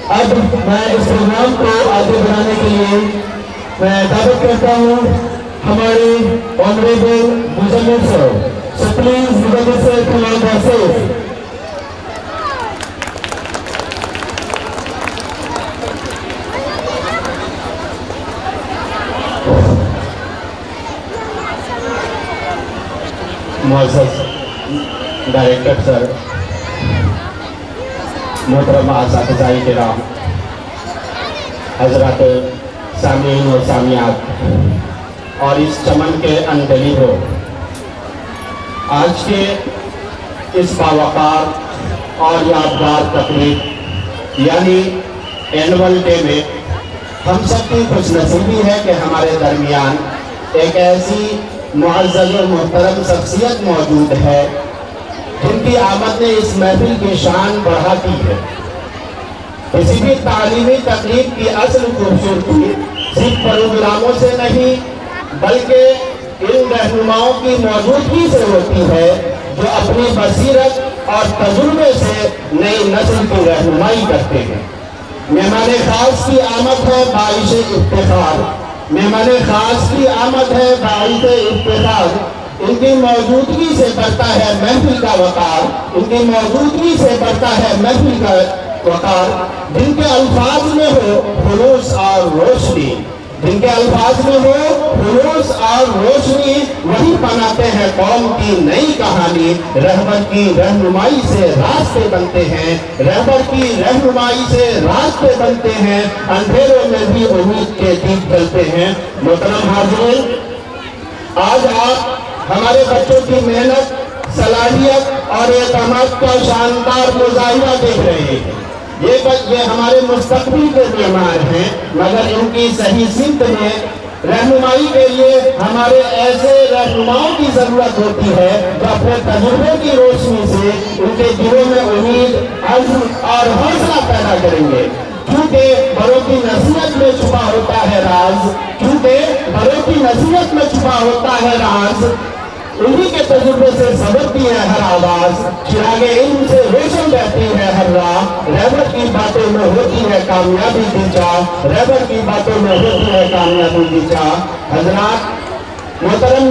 अब मैं इस प्रोग्राम को आगे बढ़ाने के लिए मैं दावत करता हूँ हमारे honourable Muzammil sir. So please Muzammil sir come on the stage. मुअज़्ज़ज़ डायरेक्टर सर, मोहतरम असातिज़ाए किराम, हज़रात सामीन और सामियात और इस चमन के अनगली हो, आज के इस बावकार और यादगार तकरीब यानी एनुअल डे में हम सब की खुशनसीबी है कि हमारे दरमियान एक ऐसी मुअज़्ज़ज़ और मोहतरम शख्सियत मौजूद है जिनकी आमद ने इस महफिल की शान बढ़ा दी है। किसी भी तालीमी तकरीब की असल खूबसूरती सिर्फ प्रोग्रामों से नहीं बल्कि इन रहनुमाओं की मौजूदगी से होती है जो अपनी बसीरत और तजुर्बे से नई नस्ल की रहनुमाई करते हैं। मेहमान खास की आमद है बाइश इफ्तिखार, मेहमान खास की आमद है बाइश इफ्तिखार। इनकी मौजूदगी से बढ़ता है महफिल का वकार, इनकी मौजूदगी से बढ़ता है महफिल का वकार। जिनके अल्फाज में हो खुलूस और रोशनी, जिनके अल्फाज में हो खुलूस और रोशनी, वही बनाते हैं कौम की नई कहानी। रहबर की रहनुमाई से रास्ते बनते हैं, रहबर की रहनुमाई से रास्ते बनते हैं, अंधेरों में भी उम्मीद के दीप जलते हैं। मोहतरम हाज़िरीन, आज आप हमारे बच्चों की मेहनत, सलाहियत और एतमाद का शानदार मुजाहिरा देख रहे हैं। ये हमारे मुस्तकबिल के मेहमान हैं, मगर इनकी सही सिमत में रहनुमाई के लिए हमारे ऐसे रहनुमाओं की जरूरत होती है जो अपने तजुर्बे की रोशनी से उनके दिलों में उम्मीद, अज़्म और हौसला पैदा करेंगे। क्योंकि बड़ों की नसीहत में छुपा होता है राज, क्योंकि बड़ों की नसीहत में छुपा होता है राज। उन्हीं के तजुर्बे से सबकती है हर आवाज, चिरागे इल्म से रोशन रहती है हर राह। रहबर की बातों में होती है कामयाबी की चाह, रहबर की बातों में होती है कामयाबी की चाह। हजरात, मोहतरम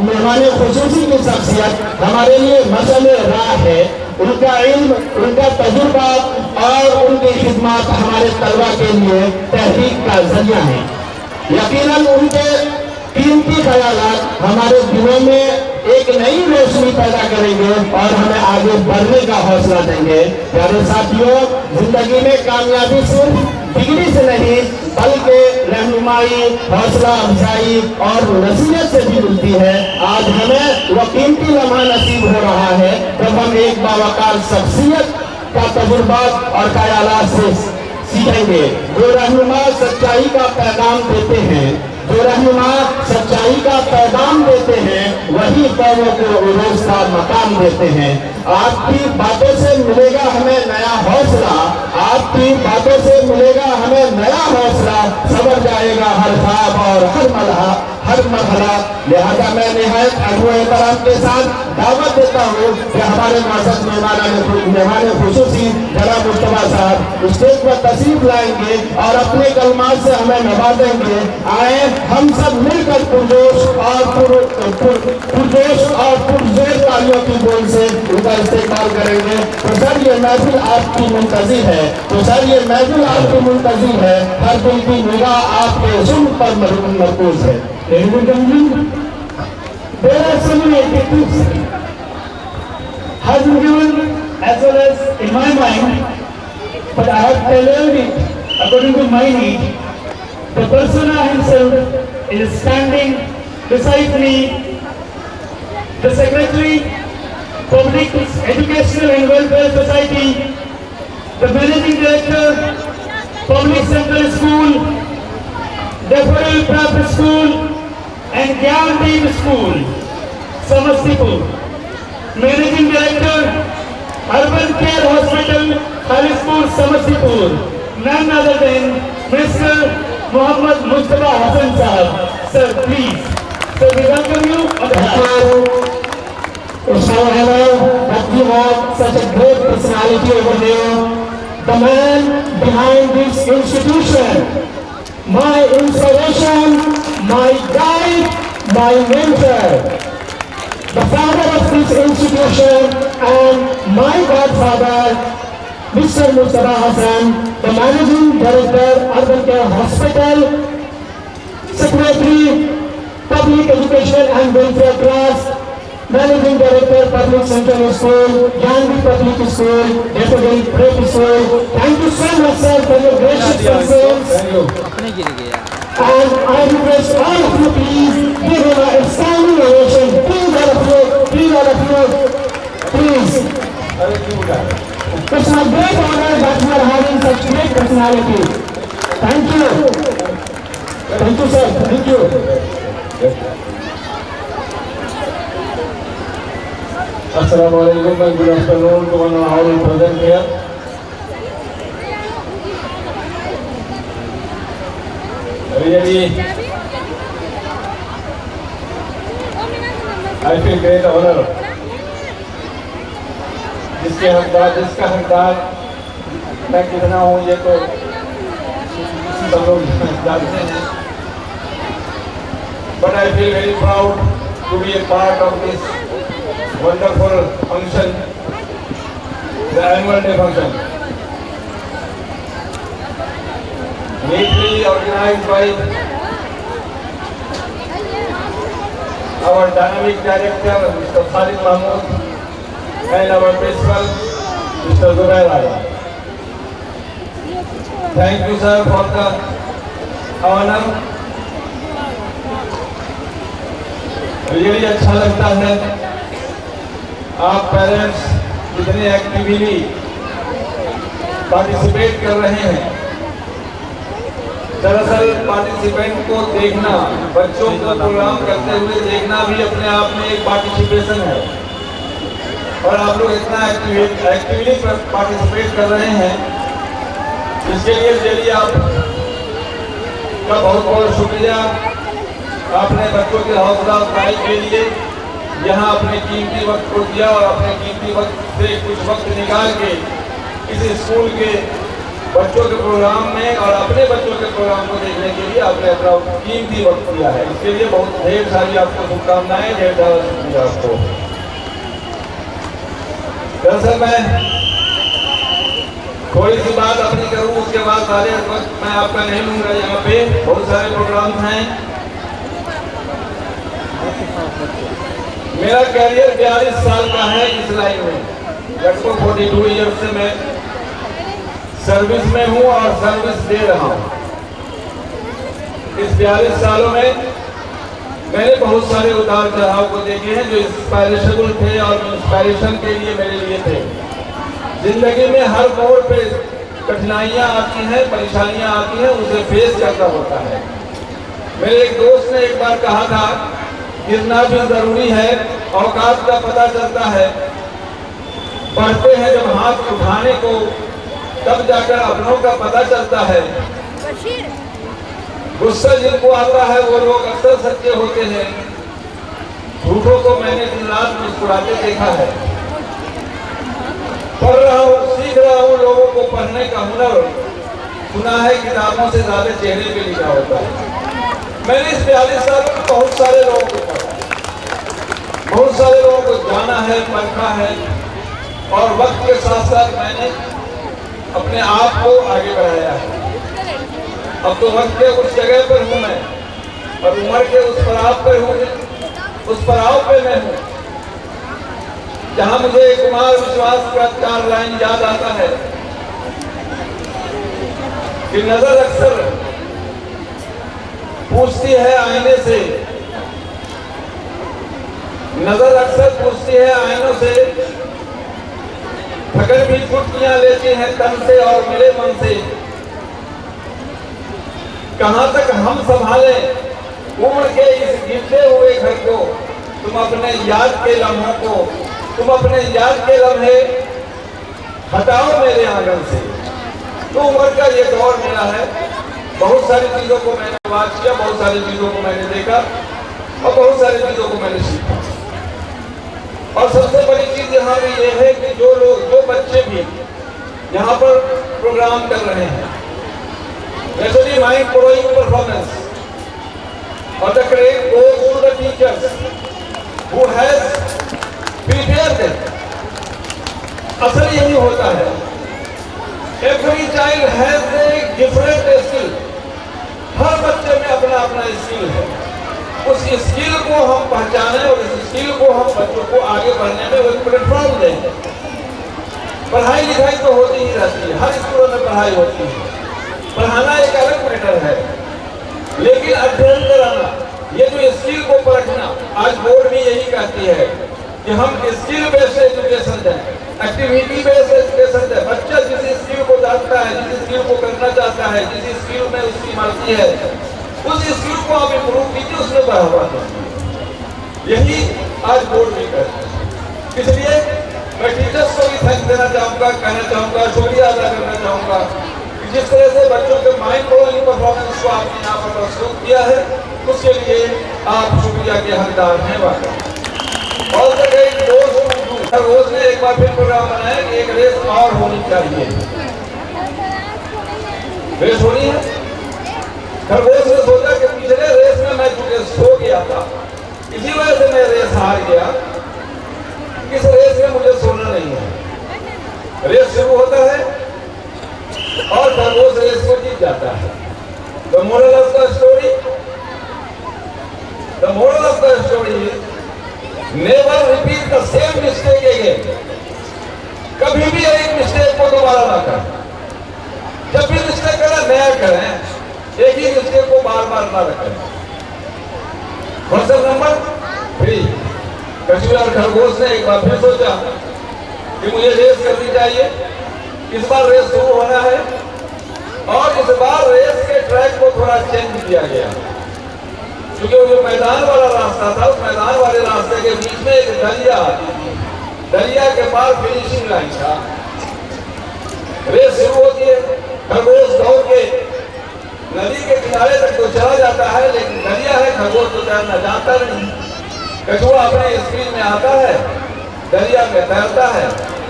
मेहमान खुसूसी की शख्सियत हमारे लिए मसले राह है। उनका इल्म, उनका तजुर्बा और उनकी खिदमत हमारे तलबा के लिए तहरीक का जरिया है। यकीनन उनके कीमती ख्यालात हमारे दिलों में एक नई रोशनी पैदा करेंगे और हमें आगे बढ़ने का हौसला देंगे। प्यारे साथियों, जिंदगी में कामयाबी सिर्फ डिग्री से नहीं बल्कि रहनुमाई, हौसला अफजाई और नसीहत से भी मिलती है। आज हमें वह कीमती लम्हा नसीब हो रहा है जब हम एक बावकार शख्सियत का तजुर्बा और ख्यालात से सीखेंगे। जो रहनुमा सच्चाई का पैगाम देते हैं, जो रहनुमा सच्चाई का पैगाम देते हैं, वही कौमों को उरूज का मकाम देते हैं। आपकी बातों से मिलेगा हमें नया हौसला, आपकी बातों से मिलेगा हमें नया हौसला। सबर जाएगा हर ख्वाब और हर मरहला। लिहाजा मैं निहायत अदब एहतराम के साथ दावत देता हूँ कि हमारे मौजूद मेहमान खुसूसी जनाब मुस्तफा साहब स्टेज पर तशरीफ लाएंगे और अपने कलमात से हमें नवाजेंगे। आए हम सब मिलकर पुरजोश और पुरजोर तालियों की बोल से उनका इस्तेमाल करेंगे। तो सर ये महफिल आपकी मुंतज़िर है, तो सर ये महफिल आपकी मुंतज़िर है, हर दिल की निगाह आपके जुल्म पर मरकूज है। There are so many adjectives has been given as well as in my mind, but I have tailored it according to my need. The persona himself is standing beside me, the Secretary, Public Educational and Welfare Society, the Managing Director, Public Central School, Daffodil Prep School and Gyan Deep School, Samastipur. Managing Director, Urban Care Hospital, Harispur, Samastipur. None other than Mr. Muhammad Mustafa Hassan Sahab. Sir, please. So we welcome you on the hello, but you have such a great personality over there. the man behind this institution, my inspiration, my guide, my mentor, the father of this institution and my godfather, Mr. Mustafa Hassan, the Managing Director, Urban Care Hospital, Secretary, Public Education and Welfare Trust, Managing Director, Public Central School, Janvi Public School, Deputy Prep School. Thank you so much, sir, for your gracious presence. And I request all of you, please give him a standing ovation. Please, all of you, please. It's my great honor that we are having such great personality. Thank you. Thank you, sir. Thank you. Assalamualaikum and good afternoon to one and all present here. Really, I feel great honor. जिसके हकदार, जिसका हकदार मैं कितना हूँ ये तो सब लोग जानते हैं. But I feel very proud to be a part of this wonderful function, the annual day function, neatly organized by our dynamic director, Mr. Khalid Mahmood, and our principal, Mr. Zubair Ali. Thank you, sir, for the honor. Really अच्छा लगता है आप parents कितने actively participate कर रहे हैं. दरअसल participant को देखना, बच्चों को प्रोग्राम करते हुए देखना भी अपने आप में एक पार्टिसिपेशन है. और आप लोग इतना एक्टिवली पार्टिसिपेट कर रहे हैं, इसके लिए चलिए आप का बहुत बहुत शुक्रिया. आपने बच्चों की हौसला अफजाई के लिए यहाँ अपने कीमती वक्त को दिया और अपने कीमती वक्त से कुछ वक्त निकाल के इस स्कूल के बच्चों के प्रोग्राम में और अपने बच्चों के प्रोग्राम को देखने के लिए आपने अपना कीमती वक्त दिया है. इसके लिए बहुत ढेर सारी आपको शुभकामनाएं, ढेर सारा शुक्रिया आपको. दरअसल मैं थोड़ी सी बात अपनी करूँ, उसके बाद सारे वक्त मैं आपका नहीं लूँगा. यहाँ पे बहुत सारे प्रोग्राम हैं. मेरा कैरियर 42 साल का है इस लाइन में. लगभग 42 ईयर से मैं सर्विस में हूँ और सर्विस दे रहा हूँ. इस 42 सालों में मैंने बहुत सारे उतार चढ़ाव को देखे हैं जो इंस्पायरेशनल थे और इंस्पायरेशन के लिए मेरे लिए थे. जिंदगी में हर मोड़ पे कठिनाइयाँ आती हैं, परेशानियाँ आती हैं, उसे फेस करना होता है. मेरे एक दोस्त ने एक बार कहा था, गिरना भी जरूरी है, औकात का पता चलता है. पढ़ते हैं जब हाथ उठाने को, तब जाकर अपनों का पता चलता है. गुस्सा जिनको आता है वो लोग अक्सर सच्चे होते हैं. झूठों को मैंने दिन रात मुस्कुराते देखा है. पढ़ रहा हूँ, सीख रहा हूँ लोगों को पढ़ने का हुनर. सुना है किताबों से ज्यादा चेहरे पे लिखा होता है. मैंने इस 42 सालों में बहुत सारे लोगों को पढ़ा, बहुत सारे लोगों को जाना है, परखा है, और वक्त के साथ साथ मैंने अपने आप को आगे बढ़ाया है. अब तो वक्त के उस जगह पर हूँ मैं, और उम्र के उस पड़ाव पर हूँ, उस पड़ाव पे मैं हूँ जहाँ मुझे कुमार विश्वास का 4 लाइन याद आता है कि नजर अक्सर पूछती है आईने से, नजर अक्सर पूछती है आईनों से, थकन भी छुट्टियां लेती हैं तन से और मेरे मन से. कहां तक हम संभाले उम्र के इस गिरते हुए घर को, तुम अपने याद के लम्हों को, तुम अपने याद के लम्हे हटाओ मेरे आंगन से. तो उम्र का ये दौर मेरा है. बहुत सारी चीजों को मैंने वाच किया, बहुत सारी चीजों को मैंने देखा और बहुत सारी चीजों को मैंने सीखा. और सबसे बड़ी चीज यहाँ भी ये है कि जो लोग, जो बच्चे भी यहाँ पर प्रोग्राम कर रहे हैं। Especially my following performance or the credit goes to the teachers who has prepared them. असल यही होता है, every child has a different skill. हर बच्चे में अपना अपना स्किल है। उस स्किल को हम पहचानें और इस स्किल को हम बच्चों को आगे बढ़ने में एक प्लेटफॉर्म दें। पढ़ाई लिखाई तो होती ही रहती है, हर स्कूलों में पढ़ाई होती है, पढ़ाना एक अलग मैटर है, लेकिन अध्ययन कराना, ये जो स्किल को परखना, आज बोर्ड भी यही कहती है कि हम स्किल बेस्ड एजुकेशन दें, एक्टिविटी बेस्ड एजुकेशन दें। बच्चा जिस स्किल को जानता है, जिस स्किल को करना चाहता है, जिस स्किल में उसकी मर्जी है, उस स्किल को आप इम्प्रूव कीजिए, उसमें बढ़ावा दें। यही आज बोर्ड भी करता है। इसलिए मैं टीचर्स को भी थैंक देना चाहूँगा, कहना चाहूँगा, शुक्रिया अदा करना चाहूँगा जिस तरह से बच्चों के माइंड ब्लोइंग परफॉर्मेंस को आपने यहाँ पर प्रस्तुत किया है, उसके लिए आप शुक्रिया के हकदार हैं। और रोज ने एक बार फिर प्रोग्राम बनाया कि एक रेस और होनी चाहिए। रेस होनी है। खरगोश ने सोचा कि पिछले रेस में मैं चूंकि सो गया था, इसी वजह से मैं रेस हार गया, इस रेस में मुझे सोना नहीं है। रेस शुरू होता है और खरगोश रेस को जीत जाता है। The moral of the story is never repeat the same mistake again. कभी भी एक मिस्टेक को दोबारा ना करें। जब भी मिस्टेक करें, नया करें, एक ही मिस्टेक को बार बार ना रखें। क्वेश्चन नंबर 3, कछुआ और खरगोश ने एक बार फिर सोचा कि मुझे रेस करनी चाहिए। इस बार रेस शुरू होना है और इस बार रेस के ट्रैक को थोड़ा चेंज किया गया, क्योंकि वो जो मैदान वाला रास्ता था, उस मैदान वाले रास्ते के बीच में एक दरिया के पार फिनिशिंग लाइन था। रेस शुरू होती है, खरगोश दौड़ के नदी के किनारे तक तो चला जाता है, लेकिन दरिया है, खरगोश तो तैरना जानता नहीं। कछुआ अपने स्पीड में आता है, दरिया में तैरता है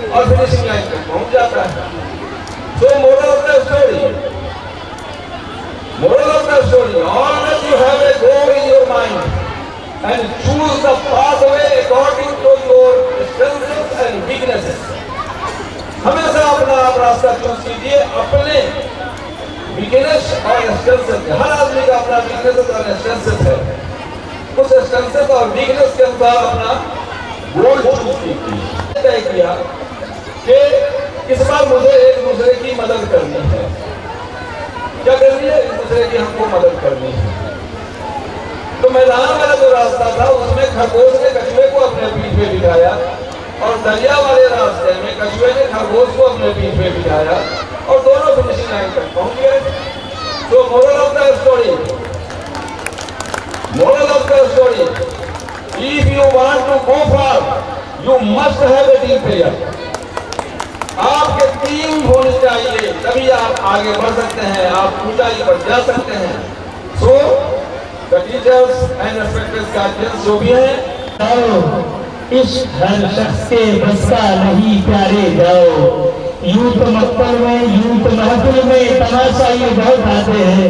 और फिनिशिंग लाइन तक पहुंच जाता है। So moral of the story, always you have a goal in your mind and choose the pathway according to your strengths and weaknesses. हमेशा अपना आप रास्ता चूज कीजिए अपने वीकनेस और स्ट्रेंथ। हर आदमी का अपना वीकनेस और स्ट्रेंथ है, उस स्ट्रेंथ और वीकनेस के अनुसार अपना गोल चूज कीजिए। तय किया कि इस बार मुझे एक दूसरे की मदद करनी है। क्या करनी है? एक दूसरे की हमको मदद करनी है। तो मैदान वाला जो रास्ता था, उसमें खरगोश ने कछुए को अपने पीठ पे बिठाया और दरिया वाले रास्ते में कछुए ने खरगोश को अपने पीठ पे बिठाया और दोनों फिनिशिंग लाइन तक पहुंच गए। तो moral of the story, if you want to go far, you must have a team player. आपके टीम होनी चाहिए, तभी आप आगे बढ़ सकते हैं, आप ऊंचाई पर जा सकते हैं। So the teachers and respected guardians जो भी हैं, इस हर शख्स के बस का नहीं प्यारे जाओ। यूथ मक्तब में, यूथ महफिल में तमाशा ये बहुत आते हैं,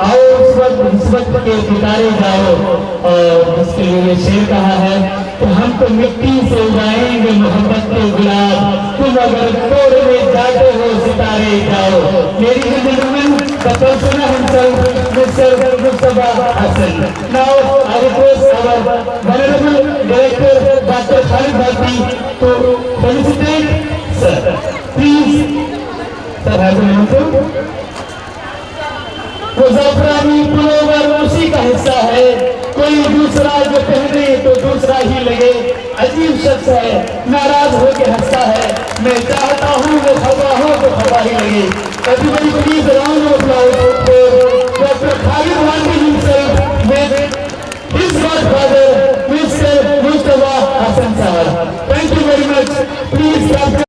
आओ उस वक्त के पुकारे जाओ। और उसके लिए शेर कहा है कि हम तो मिट्टी से उगाएंगे मोहब्बत के गुलाब, तुम अगर तोड़ने जाते हो सितारे जाओ। मेरी जिंदगी the person himself, Mr. Mustafa Hassan. Now I request our Honorable Director Dr. Khalid Bhatti to felicitate sir. Please, sir, have a moment. वो ज़फ़रानी पुलोवर उसी का हिस्सा है, कोई दूसरा जो पहने तो दूसरा ही लगे। अजीब शख्स है, नाराज होके हंसता है, मैं चाहता हूँ वो खफा हो तो खफा ही लगे। Everybody please around